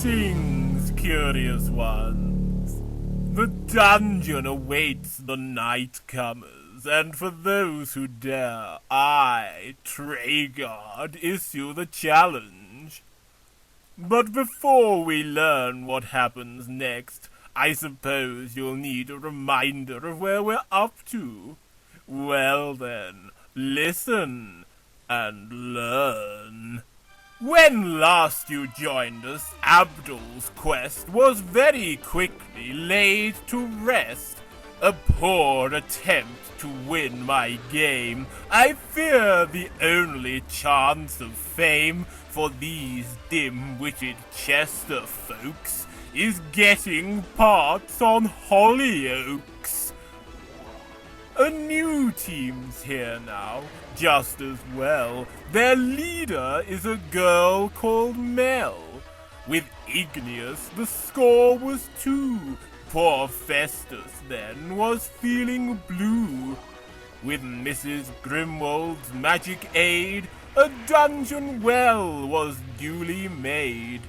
Greetings, curious ones. The dungeon awaits the nightcomers, and for those who dare, I, Treguard, issue the challenge. But before we learn what happens next, I suppose you'll need a reminder of where we're up to. Well then, listen and learn. When last you joined us, Abdul's quest was very quickly laid to rest. A poor attempt to win my game. I fear the only chance of fame for these dim-witted Chester folks is getting parts on Hollyoaks. A new team's here now, just as well. Their leader is a girl called Mel. With Igneous, the score was 2. Poor Festus, then, was feeling blue. With Mrs. Grimwald's magic aid, a dungeon well was duly made.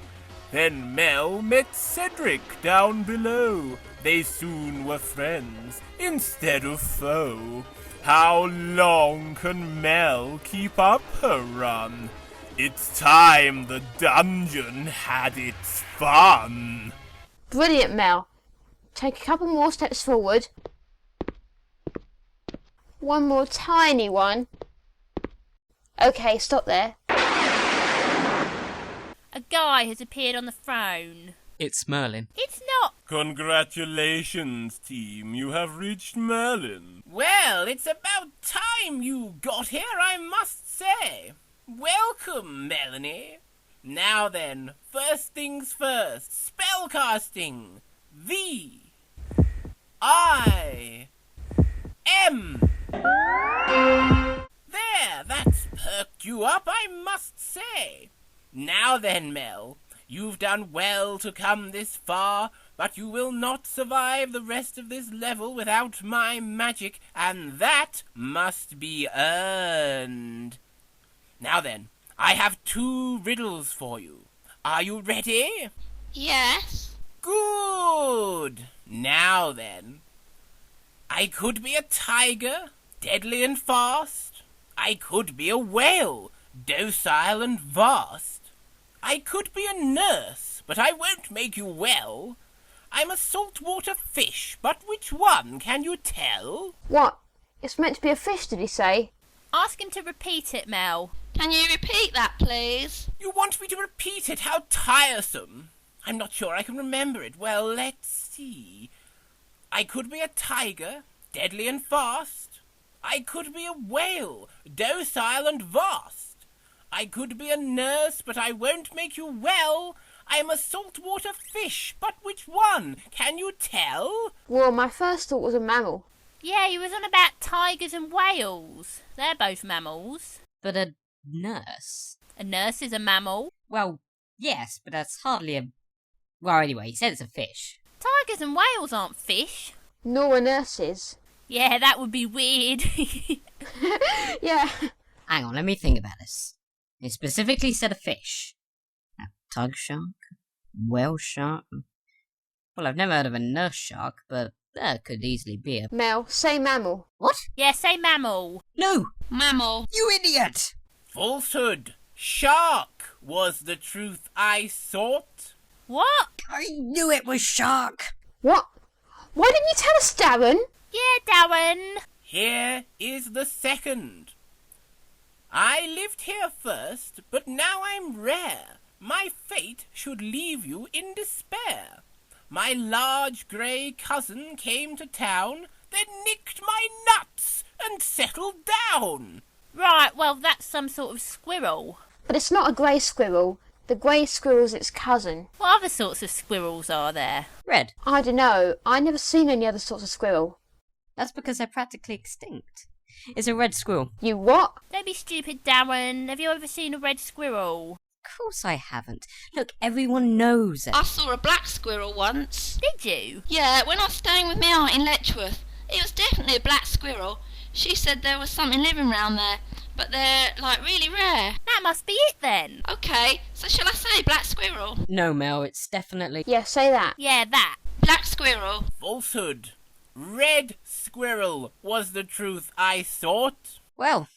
Then Mel met Cedric down below. They soon were friends, instead of foe. How long can Mel keep up her run? It's time the dungeon had its fun. Brilliant, Mel. Take a couple more steps forward. One more tiny one. Okay, stop there. A guy has appeared on the throne. It's Merlin. It's not. Congratulations, team. You have reached Merlin. Well, it's about time you got here, I must say. Welcome, Melanie. Now then, first things first. Spellcasting. V-I-M. There, that's perked you up, I must say. Now then, Mel, you've done well to come this far, but you will not survive the rest of this level without my magic, and that must be earned. Now then, I have 2 riddles for you. Are you ready? Yes. Good. Now then, I could be a tiger, deadly and fast. I could be a whale, docile and vast. I could be a nurse, but I won't make you well. I'm a saltwater fish, but which one can you tell? What? It's meant to be a fish, did he say? Ask him to repeat it, Mel. Can you repeat that, please? You want me to repeat it? How tiresome. I'm not sure I can remember it. Well, let's see. I could be a tiger, deadly and fast. I could be a whale, docile and vast. I could be a nurse, but I won't make you well. I'm a saltwater fish, but which one? Can you tell? Well, my first thought was a mammal. Yeah, he was on about tigers and whales. They're both mammals. But a nurse? A nurse is a mammal. Well, yes, but that's hardly a... Well, anyway, he said it's a fish. Tigers and whales aren't fish. Nor are nurses. Yeah, that would be weird. Yeah. Hang on, let me think about this. It specifically said a fish. A tug shark? Whale shark? Well, I've never heard of a nurse shark, but there could easily be a... Mel, say mammal. What? Yeah, say mammal. No! Mammal. You idiot! Falsehood. Shark was the truth I sought. What? I knew it was shark! What? Why didn't you tell us, Darren? Yeah, Darren. Here is the second. I lived here first, but now I'm rare. My fate should leave you in despair. My large grey cousin came to town, then nicked my nuts and settled down. Right, well, that's some sort of squirrel. But it's not a grey squirrel. The grey squirrel's its cousin. What other sorts of squirrels are there? Red. I don't know. I never seen any other sorts of squirrel. That's because they're practically extinct. It's a red squirrel. You what? Don't be stupid, Darren. Have you ever seen a red squirrel? Of course I haven't. Look, everyone knows it. I saw a black squirrel once. Did you? Yeah, when I was staying with my aunt in Letchworth. It was definitely a black squirrel. She said there was something living round there. but they're, like, really rare. That must be it then. Okay, so shall I say black squirrel? No, Mel, it's definitely... Yeah, say that. Yeah, that. Black squirrel. Falsehood. Red squirrel was the truth I sought. Well,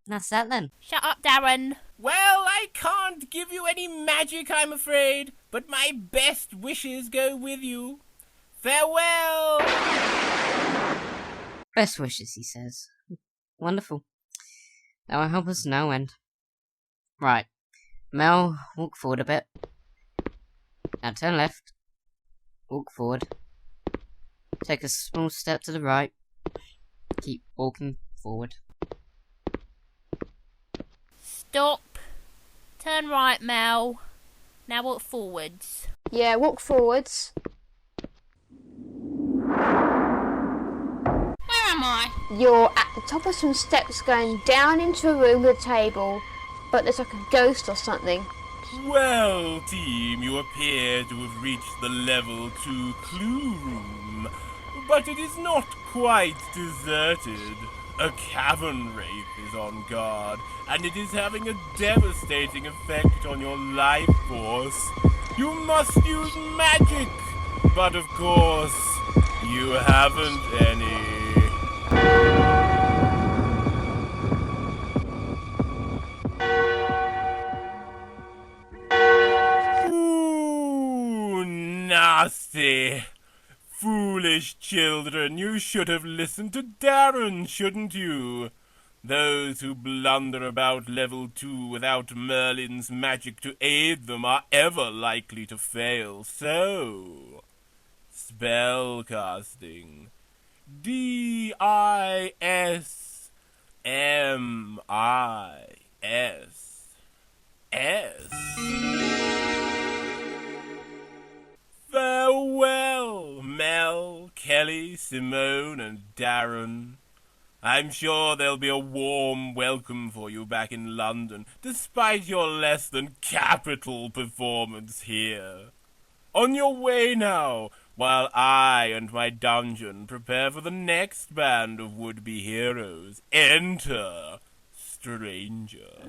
that's that then. Shut up, Darren. Well, I can't give you any magic, I'm afraid, but my best wishes go with you. Farewell! Best wishes, he says. Wonderful. That will help us no end. Right. Mel, walk forward a bit. Now turn left. Walk forward. Take a small step to the right. Keep walking forward. Stop. Turn right, Mel. Now walk forwards. Yeah, walk forwards. Where am I? You're at the top of some steps going down into a room with a table, but there's like a ghost or something. Well, team, you appear to have reached the level 2 clue room, but it is not quite deserted. A cavern wraith is on guard, and it is having a devastating effect on your life force. You must use magic, but of course, you haven't any. Ooh, nasty. Foolish children, you should have listened to Darren, shouldn't you? Those who blunder about level 2 without Merlin's magic to aid them are ever likely to fail. So, spellcasting. D-I-S-M-I-S-S. Farewell, Mel, Kelly, Simone, and Darren. I'm sure there'll be a warm welcome for you back in London, despite your less than capital performance here. On your way now, while I and my dungeon prepare for the next band of would-be heroes. Enter, stranger.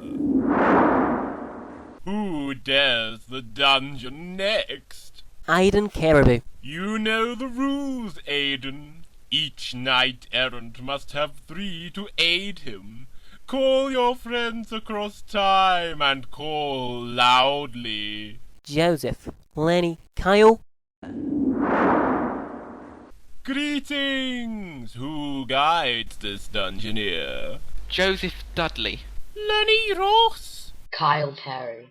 Who dares the dungeon next? Aden Caribou. You know the rules, Aden. Each knight-errant must have 3 to aid him. Call your friends across time and call loudly. Joseph. Lenny. Kyle. Greetings! Who guides this dungeoneer? Joseph Dudley. Lenny Ross! Kyle Terry.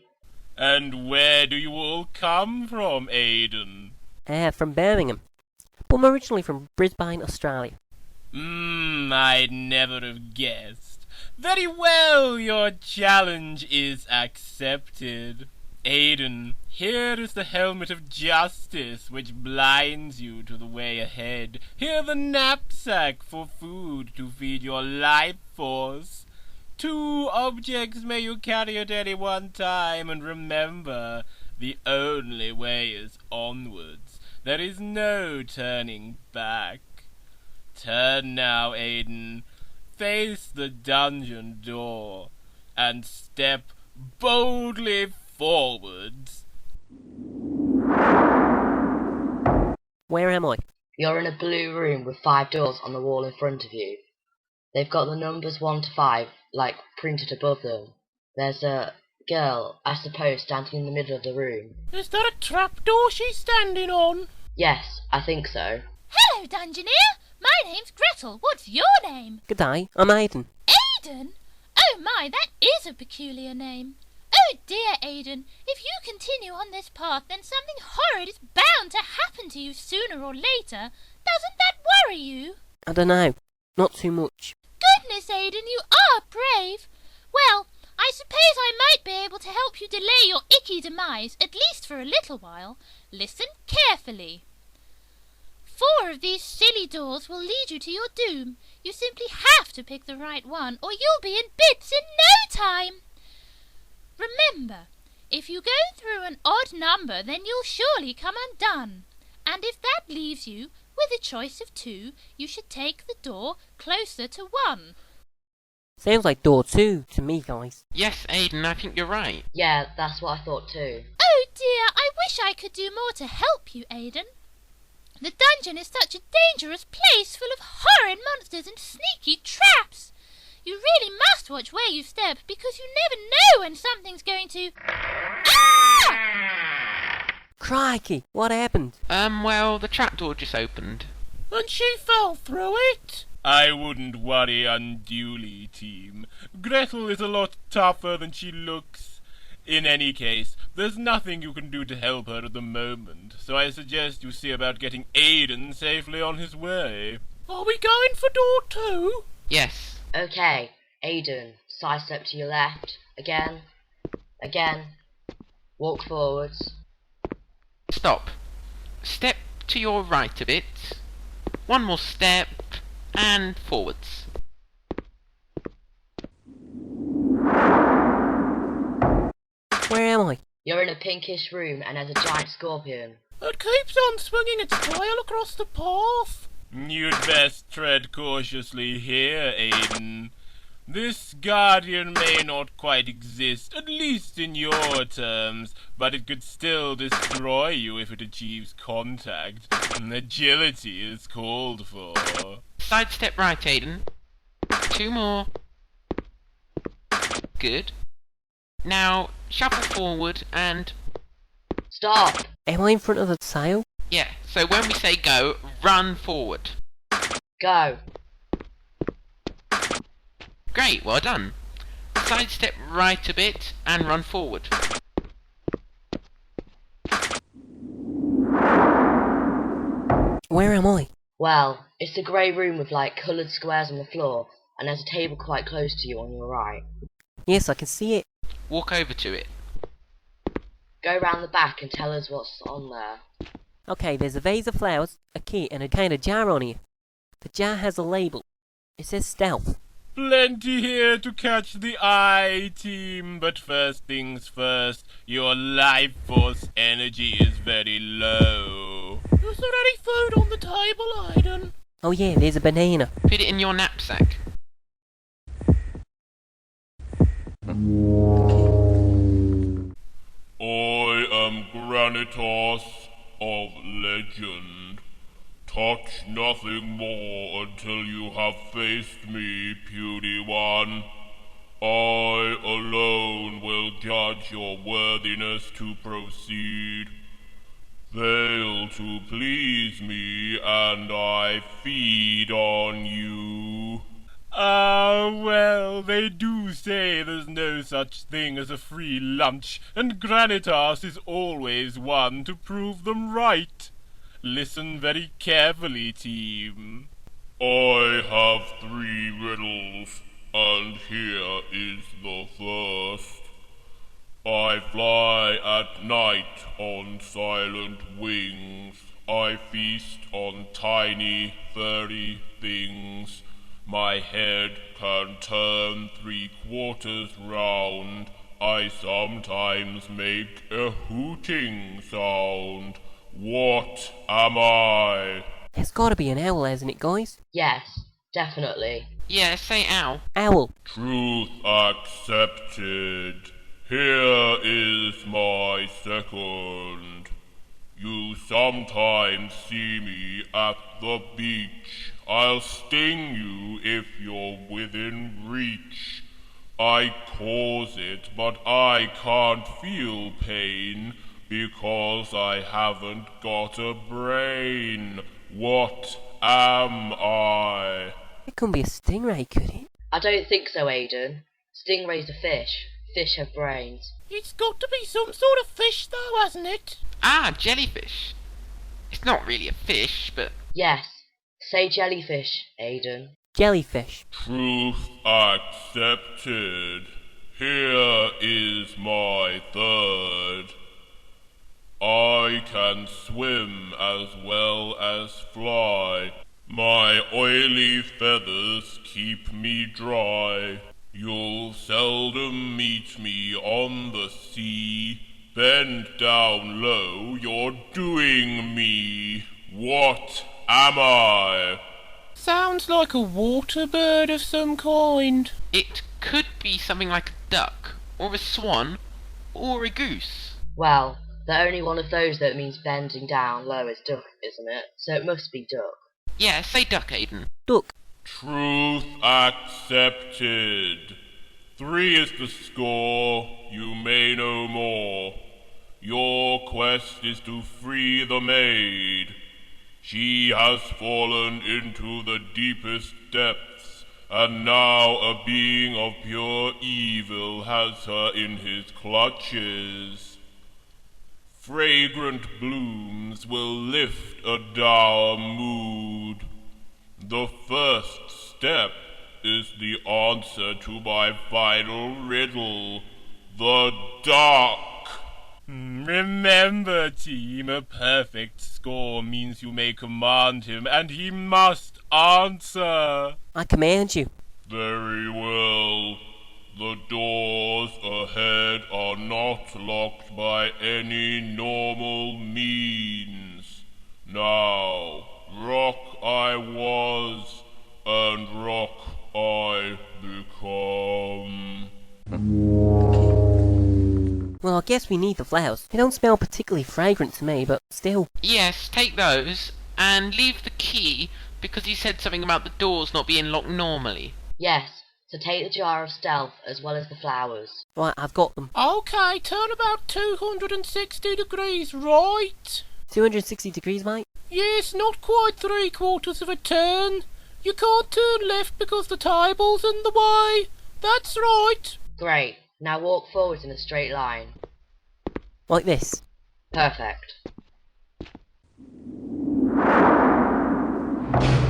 And where do you all come from, Aden? From Birmingham. But I'm originally from Brisbane, Australia. I'd never have guessed. Very well, your challenge is accepted. Aden, here is the helmet of justice which blinds you to the way ahead. Here the knapsack for food to feed your life force. 2 objects may you carry at any one time, and remember, the only way is onwards. There is no turning back. Turn now, Aden. Face the dungeon door, and step boldly forwards. Where am I? You're in a blue room with 5 doors on the wall in front of you. They've got the numbers 1 to 5, like, printed above them. There's a girl, I suppose, standing in the middle of the room. Is that a trapdoor she's standing on? Yes, I think so. Hello, Dungeoneer. My name's Gretel. What's your name? Good day, I'm Aden. Aden? Oh my, that is a peculiar name. Oh dear, Aden, if you continue on this path, then something horrid is bound to happen to you sooner or later. Doesn't that worry you? I don't know, not too much. Goodness, Aden, you are brave. Well, I suppose I might be able to help you delay your icky demise, at least for a little while. Listen carefully. 4 of these silly doors will lead you to your doom. You simply have to pick the right one, or you'll be in bits in no time. Remember, if you go through an odd number, then you'll surely come undone. And if that leaves you with a choice of 2, you should take the door closer to 1. Sounds like door 2 to me, guys. Yes, Aden, I think you're right. Yeah, that's what I thought too. Oh dear, I wish I could do more to help you, Aden. The dungeon is such a dangerous place full of horrid monsters and sneaky traps. You really must watch where you step because you never know when something's going to... Ah! Crikey, what happened? Well, the trapdoor just opened. And she fell through it. I wouldn't worry unduly, team. Gretel is a lot tougher than she looks. In any case, there's nothing you can do to help her at the moment, so I suggest you see about getting Aden safely on his way. Are we going for door 2? Yes. Okay, Aden, sidestep to your left. Again. Walk forwards. Stop. Step to your right a bit. One more step, and forwards. Where am I? You're in a pinkish room and there's a giant scorpion. It keeps on swinging its tail across the path. You'd best tread cautiously here, Aden. This guardian may not quite exist, at least in your terms, but it could still destroy you if it achieves contact. Agility is called for. Sidestep right, Aden. 2 more. Good. Now, shuffle forward and... Stop! Am I in front of the tail? Yeah, so when we say go, run forward. Go! Great, well done. Sidestep right a bit and run forward. Where am I? Well, it's a grey room with like coloured squares on the floor, and there's a table quite close to you on your right. Yes, I can see it. Walk over to it. Go round the back and tell us what's on there. Okay, there's a vase of flowers, a key, and a kind of jar on here. The jar has a label. It says stealth. Plenty here to catch the eye, team, but first things first, your life force energy is very low. Is there any food on the table, Aden? Oh yeah, there's a banana. Put it in your knapsack. I am Granitas of legend. Touch nothing more until you have faced me, puny one. I alone will judge your worthiness to proceed. Fail to please me, and I feed on you. Ah, well, they do say there's no such thing as a free lunch, and Granitas is always one to prove them right. Listen very carefully, team. I have 3 riddles, and here is the first. I fly at night on silent wings. I feast on tiny, furry things. My head can turn 3/4 round. I sometimes make a hooting sound. What am I? It's gotta be an owl, hasn't it, guys? Yes, definitely. Yeah, say ow. Owl. Truth accepted. Here is my second. You sometimes see me at the beach. I'll sting you if you're within reach. I cause it, but I can't feel pain because I haven't got a brain. What am I? It couldn't be a stingray, could it? I don't think so, Aden. Stingrays are fish. Fish have brains. It's got to be some sort of fish though, hasn't it? Ah, jellyfish. It's not really a fish, but... Yes. Say jellyfish, Aden. Jellyfish. Truth accepted. Here is my third. I can swim as well as fly. My oily feathers keep me dry. You'll seldom meet me on the sea. Bend down low, you're doing me. What am I? Sounds like a water bird of some kind. It could be something like a duck, or a swan, or a goose. Well, the only one of those that means bending down low is duck, isn't it? So it must be duck. Yeah, say duck, Aden. Duck. Truth accepted. 3 is the score. You may know more. Your quest is to free the maid. She has fallen into the deepest depths, and now a being of pure evil has her in his clutches. Fragrant blooms will lift a dour mood. The first step is the answer to my final riddle, the dark. Remember, team, a perfect score means you may command him, and he must answer. I command you. Very well. The doors ahead are not locked by any normal means. Now, rock I was, and rock I become. Well, I guess we need the flowers. They don't smell particularly fragrant to me, but still. Yes, take those, and leave the key, because he said something about the doors not being locked normally. Yes, so take the jar of stealth as well as the flowers. Right, I've got them. Okay, turn about 260 degrees right. 260 degrees, mate? Yes, not quite 3/4 of a turn. You can't turn left because the table's in the way. That's right. Great. Now walk forwards in a straight line. Like this. Perfect.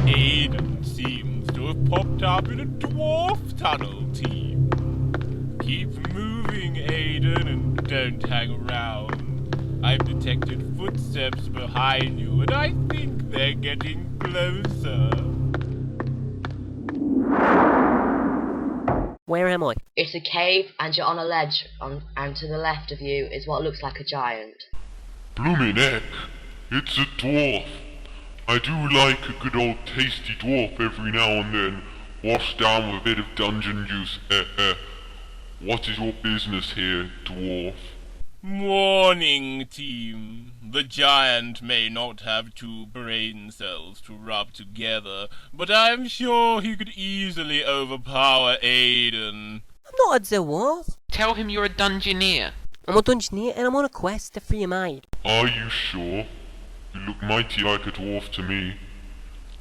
Aden seems to have popped up in a dwarf tunnel, team. Keep moving, Aden, and don't hang around. I've detected footsteps behind you, and I think they're getting closer. Where am I? It's a cave and you're on a ledge, and to the left of you is what looks like a giant. Bloomin' heck, it's a dwarf. I do like a good old tasty dwarf every now and then, washed down with a bit of dungeon juice, What is your business here, dwarf? Warning, team. The giant may not have 2 brain cells to rub together, but I'm sure he could easily overpower Aden. I'm not a dwarf. Tell him you're a dungeoneer. I'm a dungeoneer and I'm on a quest to free a maid. Are you sure? You look mighty like a dwarf to me.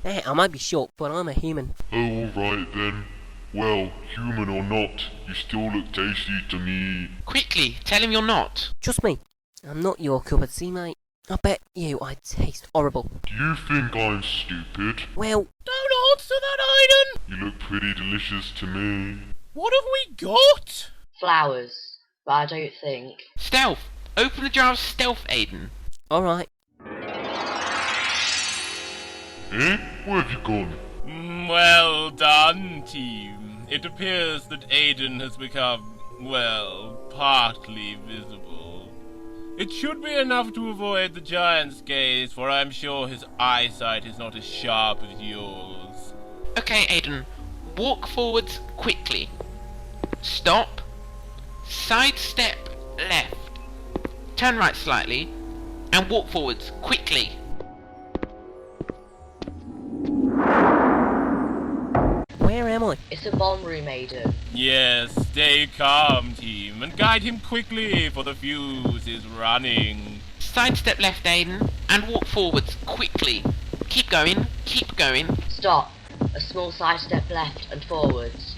I might be short, but I'm a human. Oh, alright then. Well, human or not, you still look tasty to me. Quickly, tell him you're not. Trust me, I'm not your cup of tea, mate. I bet you I taste horrible. Do you think I'm stupid? Well, Don't answer that, Aden! You look pretty delicious to me. What have we got? Flowers, but I don't think. Stealth! Open the jar of stealth, Aden. alright. Where have you gone? Well done, team. It appears that Aden has become, well, partly visible. It should be enough to avoid the giant's gaze, for I'm sure his eyesight is not as sharp as yours. Okay, Aden. Walk forwards quickly. Stop. Sidestep left. Turn right slightly. And walk forwards quickly. Where am I? It's a bomb room, Aden. Yes, stay calm, team, and guide him quickly, for the fuse is running. Sidestep left, Aden. And walk forwards quickly. Keep going. Keep going. Stop. A small sidestep left and forwards.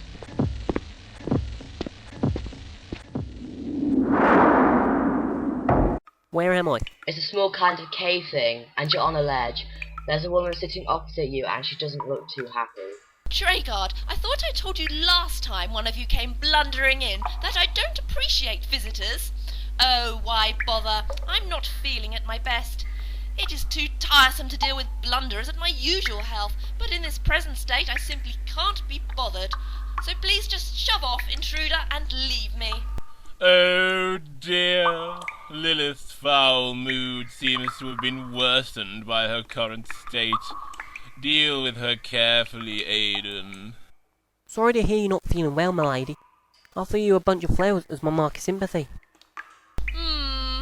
Where am I? It's a small kind of cave thing, and you're on a ledge. There's a woman sitting opposite you, and she doesn't look too happy. Treguard, I thought I told you last time one of you came blundering in that I don't appreciate visitors. Oh, why bother? I'm not feeling at my best. It is too tiresome to deal with blunderers at my usual health, but in this present state I simply can't be bothered. So please just shove off, intruder, and leave me. Oh dear. Lilith's foul mood seems to have been worsened by her current state. Deal with her carefully, Aden. Sorry to hear you're not feeling well, my lady. I'll throw you a bunch of flowers as my mark of sympathy.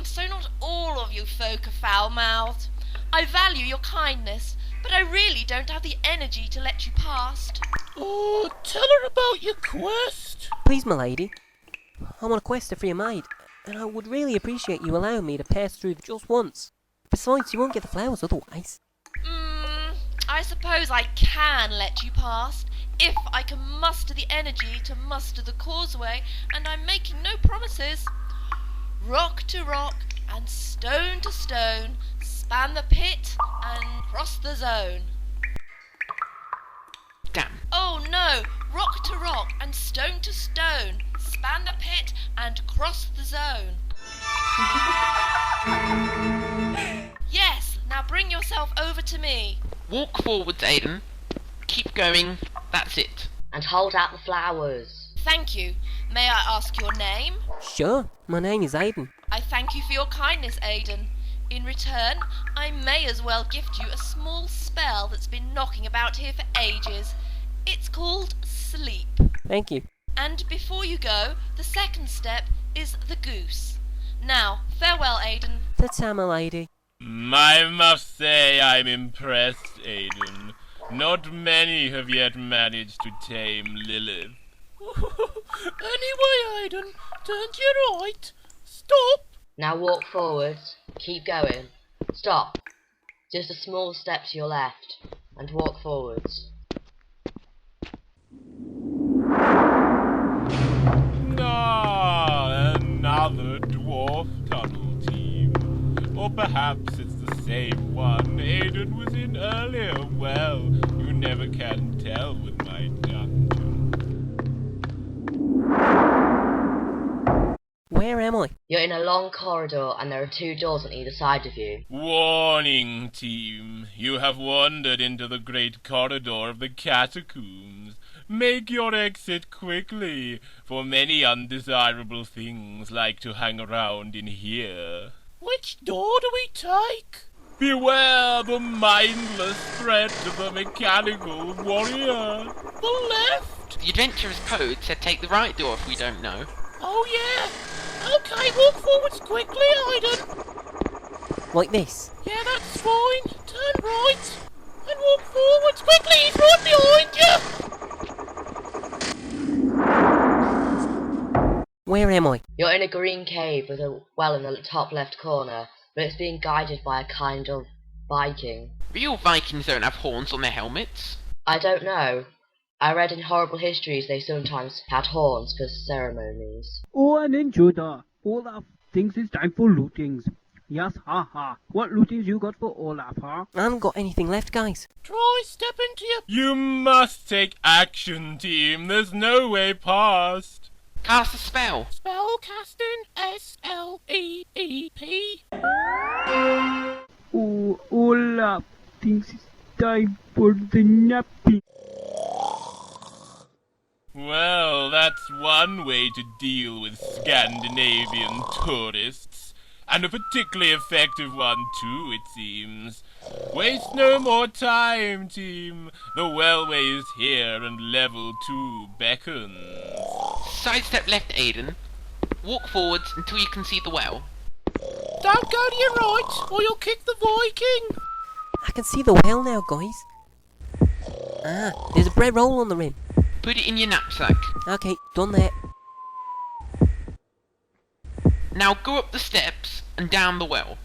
So not all of you folk are foul-mouthed. I value your kindness, but I really don't have the energy to let you past. Oh, tell her about your quest. Please, my lady. I'm on a quest to free a maid, and I would really appreciate you allowing me to pass through just once. Besides, you won't get the flowers otherwise. I suppose I can let you past, if I can muster the energy to muster the causeway, and I'm making no promises. Rock to rock, and stone to stone, span the pit, and cross the zone. Damn. Oh no! Rock to rock, and stone to stone, span the pit, and cross the zone. Yes, now bring yourself over to me. Walk forwards, Aden. Keep going. That's it. And hold out the flowers. Thank you. May I ask your name? Sure, my name is Aden. I thank you for your kindness, Aden. In return, I may as well gift you a small spell that's been knocking about here for ages. It's called Sleep. Thank you. And before you go, the second step is the goose. Now, farewell, Aden. That's how, my lady. I must say I'm impressed, Aden. Not many have yet managed to tame Lillith. Anyway, Aden, turn to your right. Stop! Now walk forwards. Keep going. Stop. Just a small step to your left. And walk forwards. Another dwarf tunnel team. Or perhaps it's the same one Aden was in earlier. Well, you never can tell with my dungeon. Where am I? You're in a long corridor and there are 2 doors on either side of you. Warning, team. You have wandered into the great corridor of the catacombs. Make your exit quickly, for many undesirable things like to hang around in here. Which door do we take? Beware the mindless threat of the mechanical warrior. The left? The adventurer's code said take the right door if we don't know. Oh yeah. Okay, walk forwards quickly, Aden. Like this? Yeah, that's fine. Turn right. And walk forwards quickly, he's right behind you. Where am I? You're in a green cave with a well in the top left corner, but it's being guided by a kind of Viking. Real Vikings don't have horns on their helmets. I don't know. I read in horrible histories they sometimes had horns for ceremonies. Oh, an intruder. Olaf thinks it's time for lootings. Yes, ha. What lootings you got for Olaf, huh? I haven't got anything left, guys. Try step into your... You must take action, team. There's no way past. Cast a spell. Spell casting S-L-E-E-P. Oh, Olaf thinks it's time for the napping. Well, that's one way to deal with Scandinavian tourists. And a particularly effective one, too, it seems. Waste no more time, team. The wellway is here and level 2 beckons. Sidestep left, Aden. Walk forwards until you can see the well. Don't go to your right, or you'll kick the Viking. I can see the well now, guys. Ah, there's a bread roll on the rim. Put it in your knapsack. Okay, done that. Now go up the steps and down the well.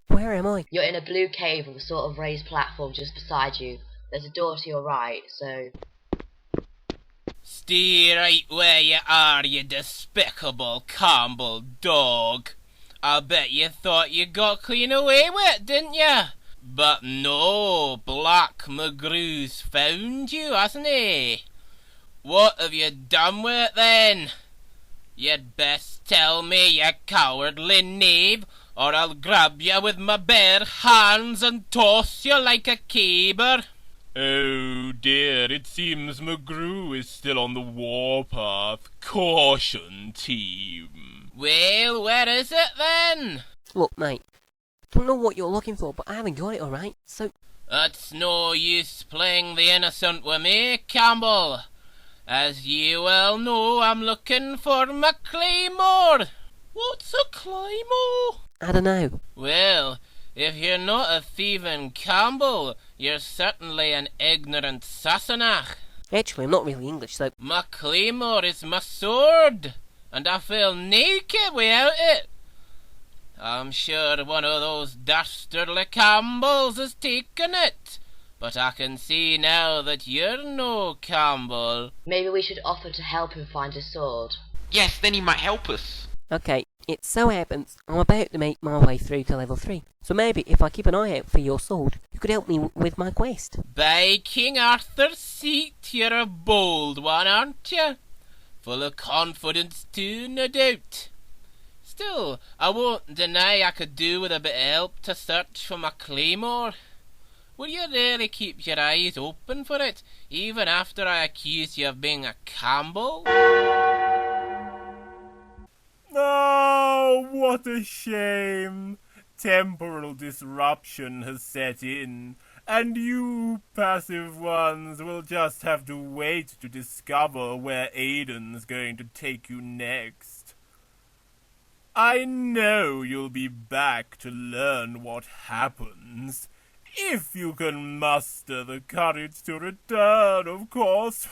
Where am I? You're in a blue cave with a sort of raised platform just beside you. There's a door to your right, so... Stay right where you are, you despicable Campbell dog. I'll bet you thought you got clean away with it, didn't you? But no, Black McGrew's found you, hasn't he? What have you done with it then? You'd best tell me, you cowardly knave, or I'll grab you with my bare hands and toss you like a caber. Oh dear, it seems McGrew is still on the warpath. Caution, team. Well, where is it then? Look, mate, I don't know what you're looking for, but I haven't got it, alright? So, It's no use playing the innocent with me, Campbell. As ye well know, I'm looking for my claymore. What's a claymore? I don't know. Well, if you're not a thieving Campbell, you're certainly an ignorant Sassenach. Actually, I'm not really English, so... My claymore is my sword, and I feel naked without it. I'm sure one of those dastardly Campbells has taken it, but I can see now that you're no Campbell. Maybe we should offer to help him find his sword. Yes, then he might help us. Okay, it so happens I'm about to make my way through to level 3. So maybe if I keep an eye out for your sword, you could help me with my quest. By King Arthur's seat, you're a bold one, aren't you? Full of confidence too, no doubt. Still, I won't deny I could do with a bit of help to search for my claymore. Will you really keep your eyes open for it, even after I accuse you of being a Campbell? Oh, what a shame. Temporal disruption has set in, and you passive ones will just have to wait to discover where Aden's going to take you next. I know you'll be back to learn what happens, if you can muster the courage to return, of course.